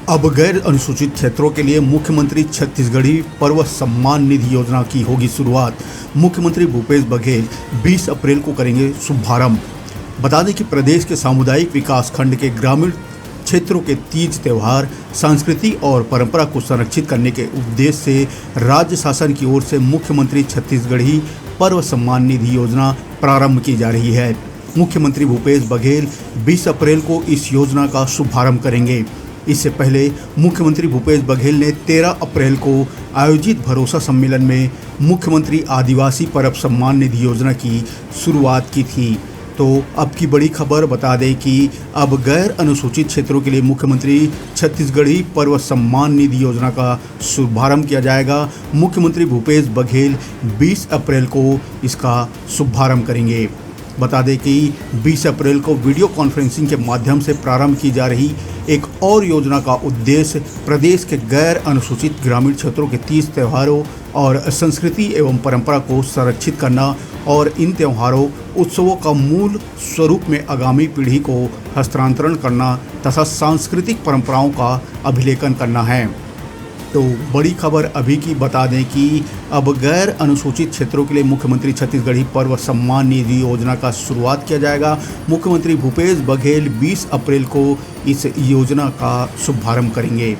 अब गैर अनुसूचित क्षेत्रों के लिए मुख्यमंत्री छत्तीसगढ़ी पर्व सम्मान निधि योजना की होगी शुरुआत। मुख्यमंत्री भूपेश बघेल 20 अप्रैल को करेंगे शुभारंभ। बता दें कि प्रदेश के सामुदायिक विकास खंड के ग्रामीण क्षेत्रों के तीज त्यौहार, संस्कृति और परंपरा को संरक्षित करने के उद्देश्य से राज्य शासन की ओर से मुख्यमंत्री छत्तीसगढ़ी पर्व सम्मान निधि योजना प्रारंभ की जा रही है। मुख्यमंत्री भूपेश बघेल 20 अप्रैल को इस योजना का शुभारंभ करेंगे। इससे पहले मुख्यमंत्री भूपेश बघेल ने 13 अप्रैल को आयोजित भरोसा सम्मेलन में मुख्यमंत्री आदिवासी पर्व सम्मान निधि योजना की शुरुआत की थी। तो अब की बड़ी खबर बता दें कि अब गैर अनुसूचित क्षेत्रों के लिए मुख्यमंत्री छत्तीसगढ़ी पर्व सम्मान निधि योजना का शुभारंभ किया जाएगा। मुख्यमंत्री भूपेश बघेल 20 अप्रैल को इसका शुभारंभ करेंगे। बता दें कि 20 अप्रैल को वीडियो कॉन्फ्रेंसिंग के माध्यम से प्रारंभ की जा रही एक और योजना का उद्देश्य प्रदेश के गैर अनुसूचित ग्रामीण क्षेत्रों के तीज त्योहारों और संस्कृति एवं परंपरा को संरक्षित करना और इन त्योहारों उत्सवों का मूल स्वरूप में आगामी पीढ़ी को हस्तांतरण करना तथा सांस्कृतिक परंपराओं का अभिलेखन करना है। तो बड़ी खबर अभी की बता दें कि अब गैर अनुसूचित क्षेत्रों के लिए मुख्यमंत्री छत्तीसगढ़ी पर्व सम्मान निधि योजना का शुरुआत किया जाएगा। मुख्यमंत्री भूपेश बघेल 20 अप्रैल को इस योजना का शुभारंभ करेंगे।